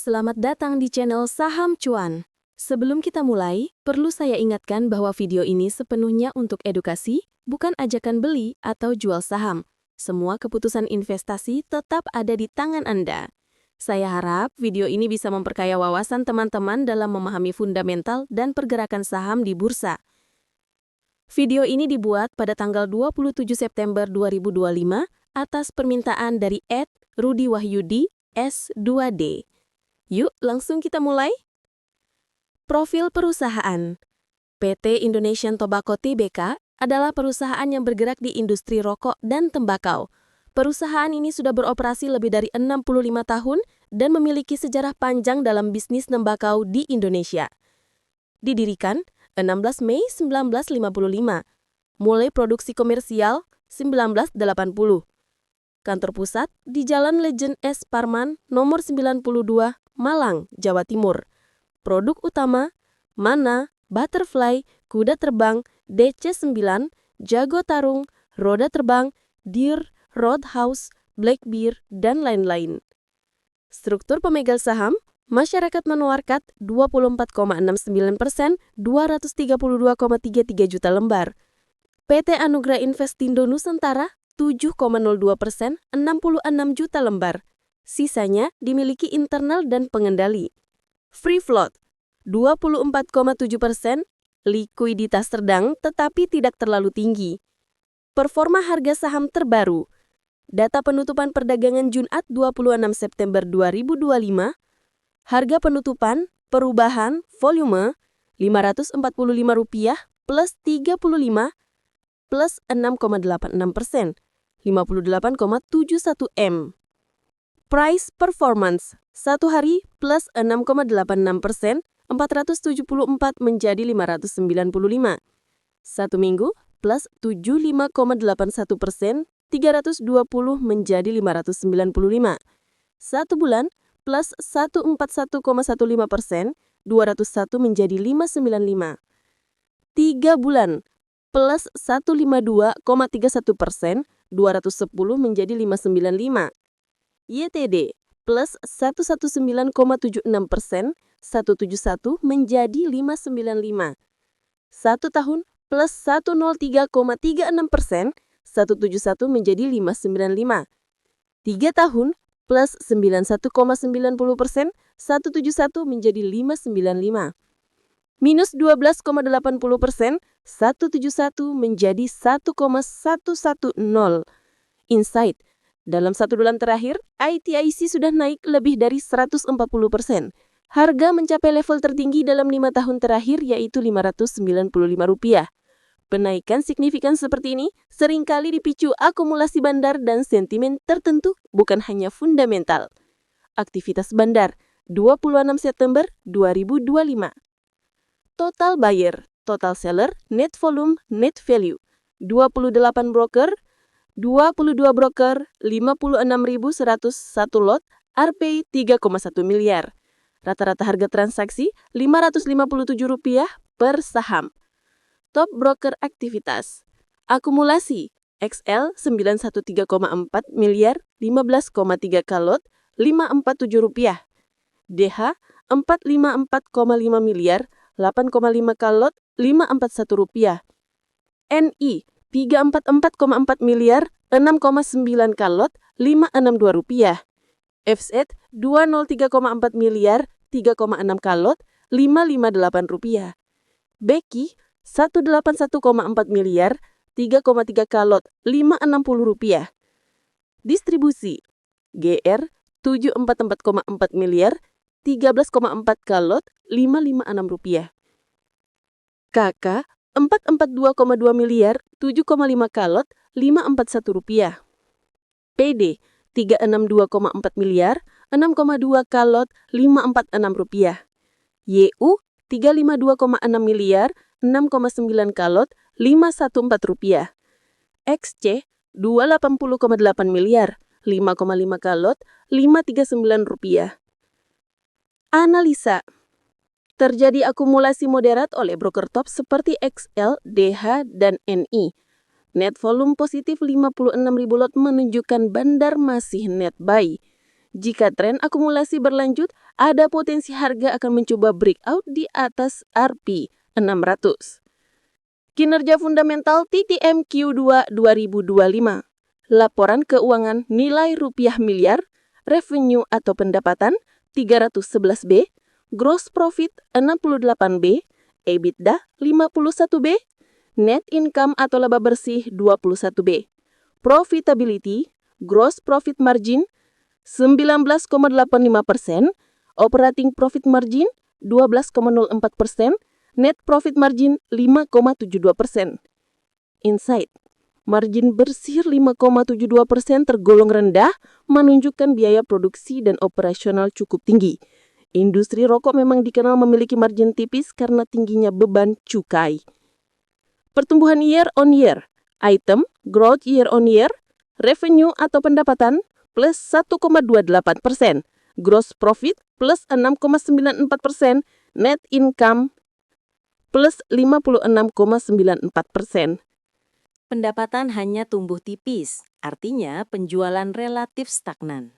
Selamat datang di channel Saham Cuan. Sebelum kita mulai, perlu saya ingatkan bahwa video ini sepenuhnya untuk edukasi, bukan ajakan beli atau jual saham. Semua keputusan investasi tetap ada di tangan Anda. Saya harap video ini bisa memperkaya wawasan teman-teman dalam memahami fundamental dan pergerakan saham di bursa. Video ini dibuat pada tanggal 27 September 2025 atas permintaan dari @Rudy-Wahyudi S2D. Yuk, langsung kita mulai. Profil perusahaan. PT Indonesian Tobacco Tbk adalah perusahaan yang bergerak di industri rokok dan tembakau. Perusahaan ini sudah beroperasi lebih dari 65 tahun dan memiliki sejarah panjang dalam bisnis tembakau di Indonesia. Didirikan 16 Mei 1955, mulai produksi komersial 1980. Kantor pusat di Jalan Legend S. Parman, nomor 92, Malang, Jawa Timur. Produk utama, Mana, Butterfly, Kuda Terbang, DC9, Jago Tarung, Roda Terbang, Deer, Roadhouse, Black Bear, dan lain-lain. Struktur pemegang saham, masyarakat manuarkat 24,69%, 232,33 juta lembar. PT Anugrah Investindo Nusantara 7,02%, 66 juta lembar. Sisanya dimiliki internal dan pengendali. Free float 24,7%, likuiditas sedang tetapi tidak terlalu tinggi. Performa harga saham terbaru. Data penutupan perdagangan Jumat 26 September 2025. Harga penutupan perubahan volume Rp545 plus 35 plus 6,86%, 58,71 M. Price performance, 1 hari plus 6,86%, 474 menjadi 595. 1 minggu plus 75,81%, 320 menjadi 595. 1 bulan plus 141,15%, 201 menjadi 595. 3 bulan plus 152,31%, 210 menjadi 595. YTD plus 119,76%, 171 menjadi 595. 1 tahun plus 103,36%, 171 menjadi 595. 3 tahun plus 91,90%, 171 menjadi 595. Minus 12,80%, 171 menjadi 1,110. Insight. Dalam 1 bulan terakhir, ITIC sudah naik lebih dari 140%. Harga mencapai level tertinggi dalam 5 tahun terakhir yaitu Rp595. Penaikan signifikan seperti ini seringkali dipicu akumulasi bandar dan sentimen tertentu, bukan hanya fundamental. Aktivitas bandar 26 September 2025. Total buyer, total seller, net volume, net value. 28 broker, 22 broker, 56.101 lot, RPI 3,1 miliar. Rata-rata harga transaksi Rp557 per saham. Top broker aktivitas. Akumulasi XL 913,4 miliar, 15,3 kalot, Rp547. DH 454,5 miliar, 8,5 kalot, Rp541. NI 344,4 miliar, 6,9 kalot, Rp562. FZ 203,4 miliar, 3,6 kalot, Rp558. Beki 181,4 miliar, 3,3 kalot, Rp560. Distribusi GR 744,4 miliar, 13,4 kalot, Rp556. KK 442,2 miliar, 7,5 kalot, Rp541. PD 362,4 miliar, 6,2 kalot, Rp546. YU 352,6 miliar, 6,9 kalot, Rp514. XC 280,8 miliar, 5,5 kalot, Rp539. Analisa. Terjadi akumulasi moderat oleh broker top seperti XL, DH, dan NI. Net volume positif 56.000 lot menunjukkan bandar masih net buy. Jika tren akumulasi berlanjut, ada potensi harga akan mencoba breakout di atas RP 600. Kinerja fundamental TTM Q2 2025. Laporan keuangan nilai rupiah miliar, revenue atau pendapatan 311B, gross profit 68B, EBITDA 51B, net income atau laba bersih 21B. Profitability, gross profit margin 19,85%, operating profit margin 12,04%, net profit margin 5,72%. Insight, margin bersih 5,72% tergolong rendah, menunjukkan biaya produksi dan operasional cukup tinggi. Industri rokok memang dikenal memiliki margin tipis karena tingginya beban cukai. Pertumbuhan year on year, item growth year on year, revenue atau pendapatan plus 1,28%, gross profit plus 6,94%, net income plus 56,94%. Pendapatan hanya tumbuh tipis, artinya penjualan relatif stagnan.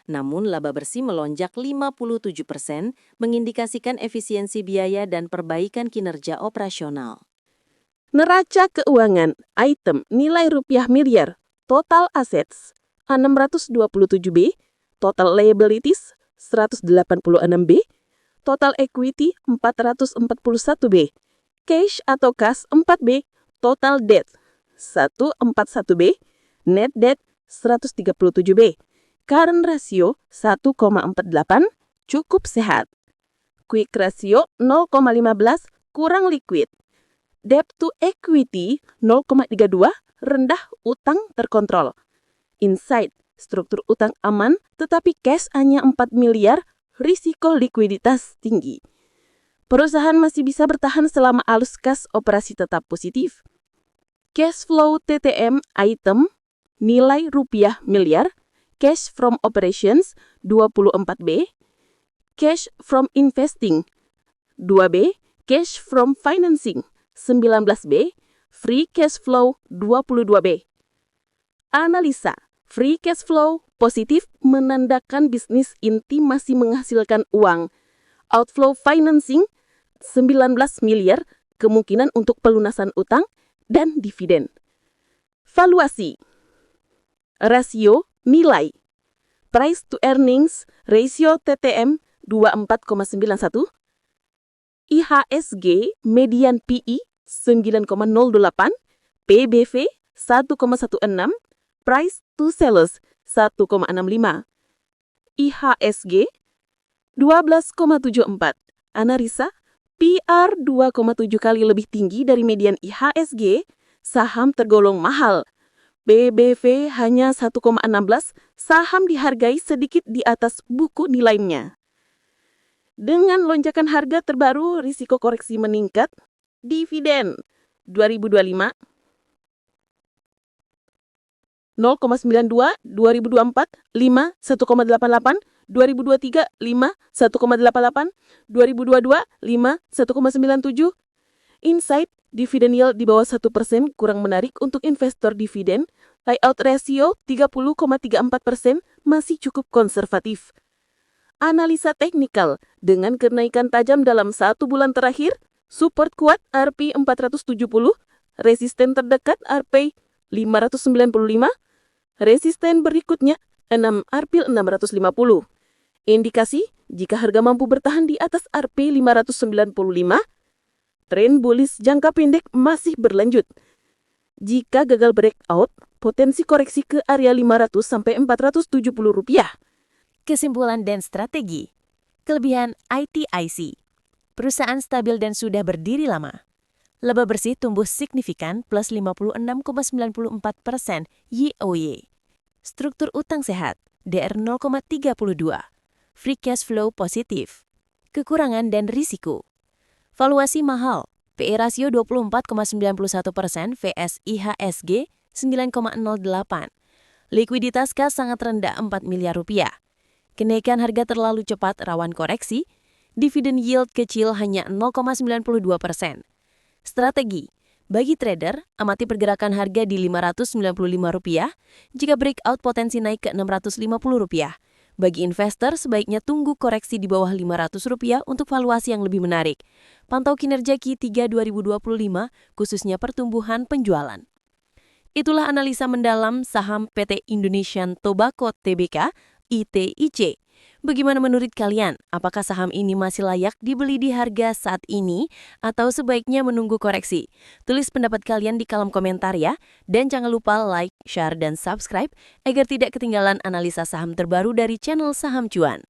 Namun laba bersih melonjak 57%, mengindikasikan efisiensi biaya dan perbaikan kinerja operasional. Neraca keuangan, item nilai rupiah miliar, total assets 627B, total liabilities 186B, total equity 441B, cash atau kas 4B, total debt 141B, net debt 137B, current ratio 1,48, cukup sehat. Quick ratio 0,15, kurang liquid. Debt to equity 0,32, rendah, utang terkontrol. Insight, struktur utang aman, tetapi cash hanya 4 miliar, risiko likuiditas tinggi. Perusahaan masih bisa bertahan selama arus kas operasi tetap positif. Cash flow TTM item nilai rupiah miliar, cash from operations 24B, cash from investing 2B, cash from financing 19B, free cash flow 22B. Analisa, free cash flow positif menandakan bisnis inti masih menghasilkan uang. Outflow financing 19 miliar, kemungkinan untuk pelunasan utang dan dividen. Valuasi, rasio nilai, price to earnings ratio TTM 24,91, IHSG median PI 9,08, PBV 1,16, price to sales 1,65, IHSG 12,74, analisa PR 2,7 kali lebih tinggi dari median IHSG, saham tergolong mahal. PBV hanya 1,16, saham dihargai sedikit di atas buku nilainya. Dengan lonjakan harga terbaru, risiko koreksi meningkat. Dividen 2025 0,92, 2024 5, 1,88, 2023 5, 1,88, 2022 5, 1,97. Insight, dividen yield di bawah 1% kurang menarik untuk investor dividen. Payout ratio 30,34% masih cukup konservatif. Analisa teknikal, dengan kenaikan tajam dalam 1 bulan terakhir, support kuat RP 470, resisten terdekat RP 595, resisten berikutnya 6 RP 650. Indikasi, jika harga mampu bertahan di atas RP 595, tren bullish jangka pendek masih berlanjut. Jika gagal breakout, potensi koreksi ke area 500 sampai 470 rupiah. Kesimpulan dan strategi. Kelebihan ITIC. Perusahaan stabil dan sudah berdiri lama. Laba bersih tumbuh signifikan plus 56,94% YoY. Struktur utang sehat, DR 0,32. Free cash flow positif. Kekurangan dan risiko. Valuasi mahal, PE rasio 24,91% vs IHSG 9,08. Likuiditas kas sangat rendah 4 miliar rupiah. Kenaikan harga terlalu cepat rawan koreksi. Dividen yield kecil hanya 0,92%. Strategi, bagi trader, amati pergerakan harga di Rp595. Jika breakout potensi naik ke Rp650. Bagi investor, sebaiknya tunggu koreksi di bawah Rp500 untuk valuasi yang lebih menarik. Pantau kinerja Q3 2025, khususnya pertumbuhan penjualan. Itulah analisa mendalam saham PT Indonesian Tobacco Tbk, ITIC. Bagaimana menurut kalian? Apakah saham ini masih layak dibeli di harga saat ini atau sebaiknya menunggu koreksi? Tulis pendapat kalian di kolom komentar ya. Dan jangan lupa like, share, dan subscribe agar tidak ketinggalan analisa saham terbaru dari channel Saham Cuan.